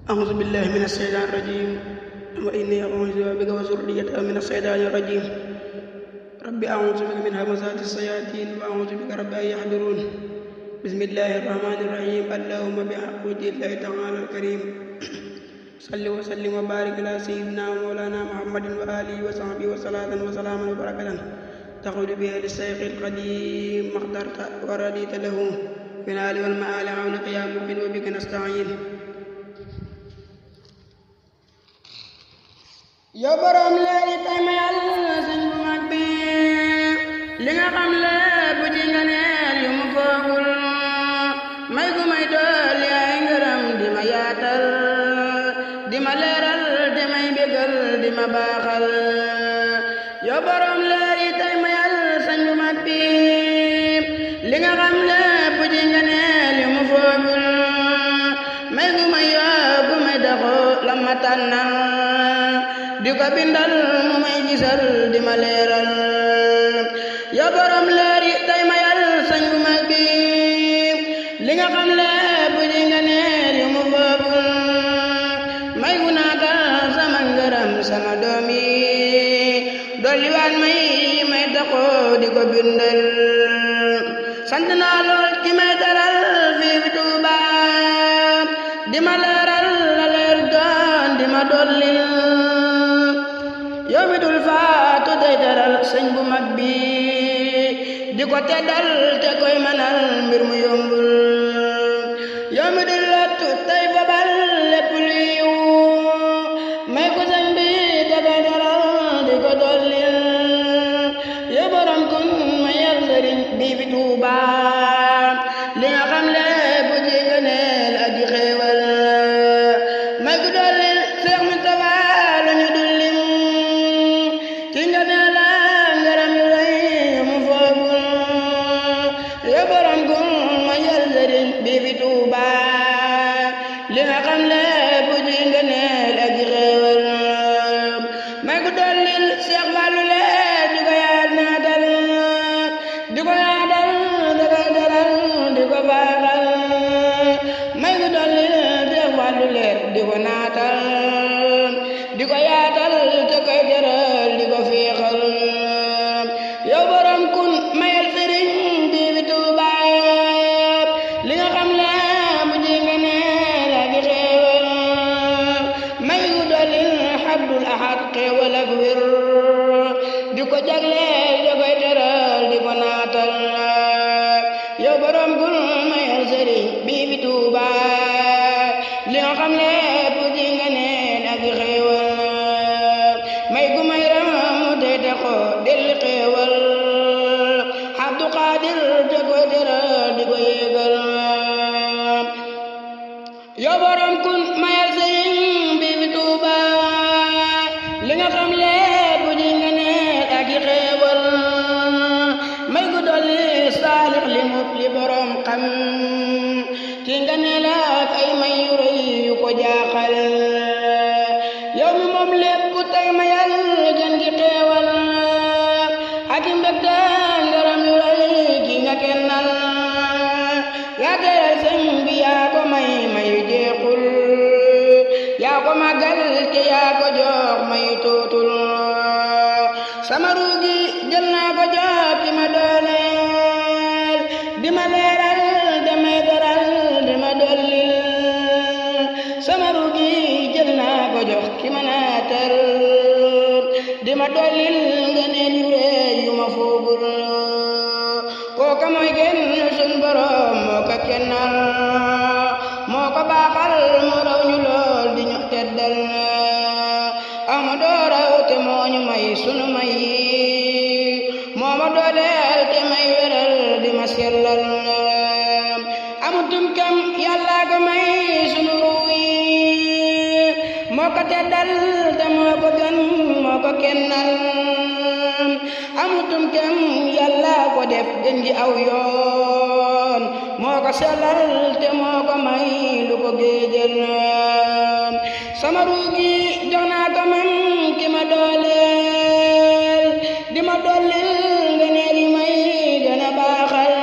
أعوذ بالله من الشيطان الرجيم وإني أعوذ بك وذريتها من الشيطان الرجيم رب أعوذ بك من همزات الشياطين وأعوذ بك رب أن يحضرون بسم الله الرحمن الرحيم اللهم بحق وجه الله تعالى الكريم صل وسلم وبارك على سيدنا ومولانا محمد وآله وصحبه وصلاة وسلاما وبركة تقول بها للشيخ القديم ما اخترت ورديت له في الآل والمآل عون قيام وبك نستعين yow borom leeri tay ma yàlla sëñ bu mag bi li nga xam lépp ci nga neel yu mu foogul may gu may dool yaay ngërëm di ma yaatal di ma leeral di may bégal di ma baaxal yow borom leeri tay ma yàlla sëñ bu mag bi li nga xam lépp ci nga neel yu mu foogul may gu may yóbbu may daxoo la ma tànnal di ko bindal mu may gisal di ma leeral yow borom leeri tay ma yàlla sëñ bu mag bi li nga xam lépp di nga neel yu mu boobul may gu naatal sama ngërëm sama doom yi dolli waan may taxoo di ko bindal sant naa lool ci may daral fii fi Tuuba di ma leeral la leer doon di ma dollil yow mi dul faatu day daral sëñ bu mag bi di ko teddal te koy manal mbir mu yombul yow mi dul lottu tey fabal lépp lu yiw may ko sëñ bi da koy daral di ko dollil yow borom kun ma yar sëriñ bi fi Tuuba li nga xam lépp ji nga neel aji xéewal may ko dollil Seex Mustafa lu ñu dul lim ci nga ne la ngërëm yu rëy mu foogul yow borom gun ma yal sëriñ bi fi Tuuba li nga xam lépp ci nga ne la ji xéewal may ko dollil Seex Fallu lee di ko yaat naatal di ko yaatal da koy daral di ko baaxal may ko dollil Seex Fallu lee di ko naatal di ko yaatal te koy daral di ko féexal yow borom kun mayal sëriñ bi fi Tuuba li nga xam la bu ji nga ne la gi xéewal may gu dollil Abdul Ahad xéewal ak wér di ko jagleel da koy daral di ko naatal yow borom kun mayal sëriñ bi fi Tuuba li nga xam la bu ji nga ne la gi xéewal may gu may ram tey te ko delli xéewal Abdu Xaadir te koy teral di ko yéegal yow borom kun mayal sëriñ bi fi Tuuba li nga xam lépp ji nga neel ak i xéewal may gu dolli saalix li mut li borom xam ci nga neel ak ay may yu rëy yu ko jaaxal yow mi moom lépp tey ma yàlla gën gi xéewal ak i mbégte ngërëm yu rëy gi nga kennal yaa teral sëñ bi yaa ko may jeexul yaa ko màggal te yaa ko jox may tuutul sama ruugi jël naa ko jox ki ma dooleel di ma leeral damay daral di ma dollil sama ruugi jël naa ko jox ki ma naatal di ma dollil nga neen yu rëy yu ma foogul kooka mooy genn sun borom moo ko kennal moo ko baaxal mu raw ñu lool di ñu teddal amadoo raw te moo ñu may sunu may moo ma dooleel te may wéral di ma sellal amutum kam yàlla ko may sunu ruuy moo ko teddal te moo ko gën moo ko kennal amutum kem yàlla ko def gën ji aw yoon moo ko sellal te moo ko may lu ko géejal sama ruugi jox naa ko man ki ma dooleel di ma dollil nga nee li may gën a baaxal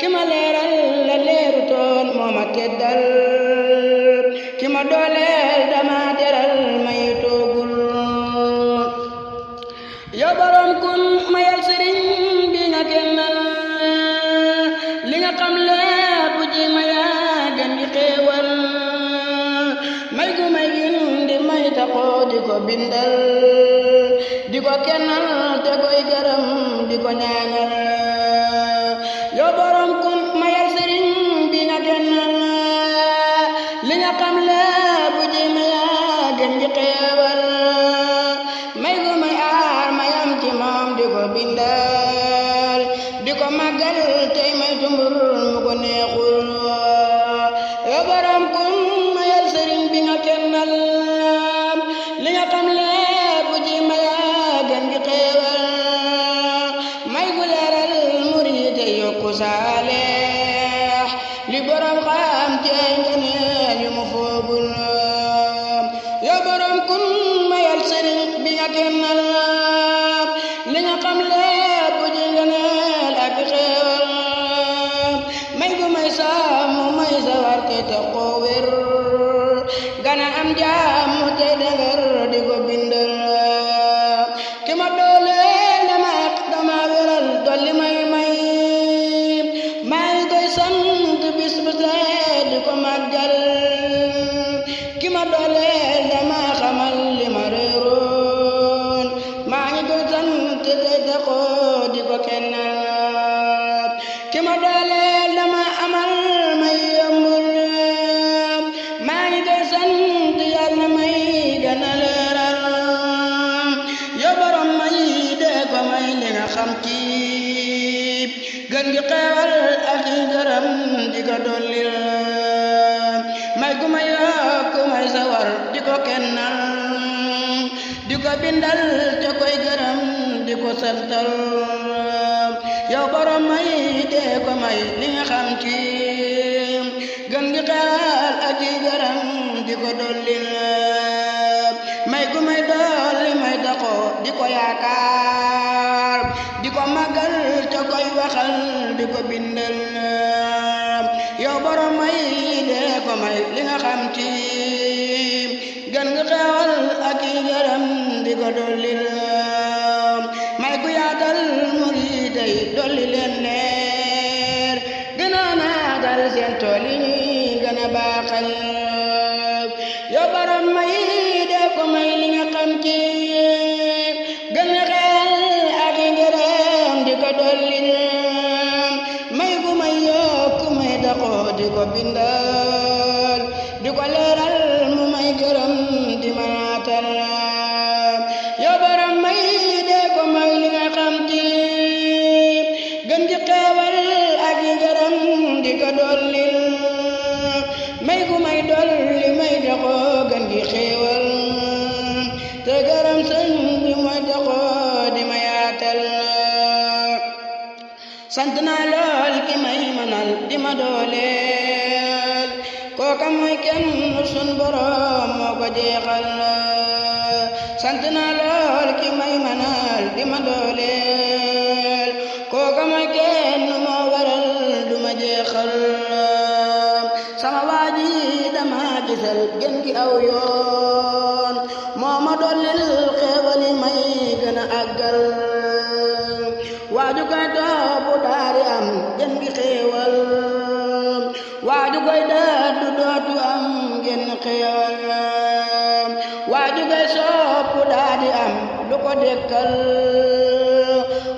ki ma leeral la leeru toon moo ma teddal ki ma dooleel dama teral may toogul yow borom kun mayal sëriñ bi nga kennal li nga xam lépp ji ma yaa gën di xéewal may gu may gin di may taxoo di ko bindal di ko kennal te koy gërëm di ko ñaanal yow borom kun mayal sëriñ bi nga kennal li nga xam lépp ji ma yaa gën di xéewal may gu may aar mayam ci moom di ko bindal di ko màggal tey may tumbur mu ko neexul yow borom kun mayal sëriñ bi nga kennal li nga xam lépp ji ma yaa gën di xéewal may gu leeral murid te yokku saaleex li borom xam tey ngeneel yu mu foogul yow borom kun mayal sëriñ bi nga kennal li nga xam lépp ji ngeneel ak xéewal may gu may sàmm may sawar te taxoo wér gana am jàmm tey dëgër di ko bindal ki ma dooleel dama wéral dolli may maa ngi koy sant bis bu set di ko màggal ki ma dooleel dama xamal li ma réeroon maa ngi koy sant tey taxoo di ko kennal ki ma dooleel dama amal may yombul maa ngi koy sant yàlla may gën a leeral yow borom may dee ko may li nga xam ci gën gi xeewal ak yi gërëm di ko dollil may gu may yokk may sawar di ko kennal di ko bindal te koy gërëm di ko santal yow borom may dee ko may li nga xam ci gën gi xeewal ak yi gërëm di ko dollil may gu may dolli may taxoo di ko yaakaar di ko màggal te koy waxal di ko bindal yow borom may dee ko may li nga xam ci gën gi xeewal ak yi gërëm di ko dollil may gu yaatal murid yi dolli leen leer gën a naatal seen tool yi gën a baaxal yow borom may dee ko may li nga xam ci gën a xeel ak yi gërëm di ko dollil may gu may yokk may taxoo di ko bindal di ko leeral mu may gërëm di ma naatal yow borom may dee ko may li nga xam ci gën di xeewal ak yi gërëm di ko dollil may gu may dolli may taxoo gën di xeewal te gërëm sëñ bi mooy taxoo di ma yaatal sant naa lool ki may manal di ma dooleel kooka mooy kenn sun borom moo ko jeexal sant naa lool ki may manal di ma dooleel kooka mooy kenn moo waral du ma jeexal sama waaji dama gisal gën gi aw yoon moo ma dollil xeewali may gën a àggal waaju koy topp daari am gën gi xeewal waaju koy dëddu dootu am gën xeewal waaju koy sopp daadi am du ko dekkal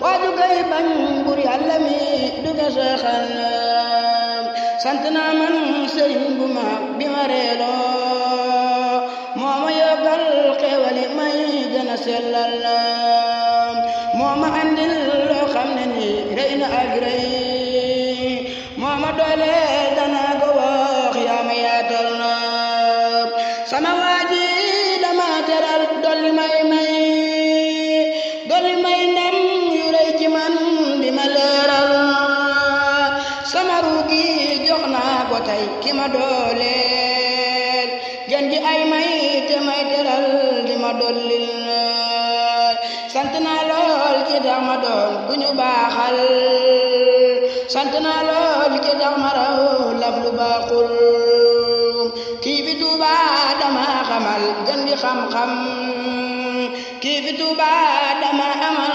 waaju koy bañ bur yàlla mi du ko seexal sant naa man sëriñ bu mag bi ma reeloo moo ma yokkal xeewali may gën a sellal moo ma andil loo xam ne ni rëy na ak rëy moo ma dooleel danaa ko wax yaa ma yaatal sama waaji dama teral dolli may ndam yu rëy ci man di ma leeral sama ruugi jox naa ko tey ki ma dooleel gën ji ay may te may teral di ma dollil sant naa lool ki tax ma doon ku ñu baaxal sant naa lool ki tax ma raw laf lu baaxul kii fi Tuuba xamal gën di xam-xam kii fi Tuuba dama amal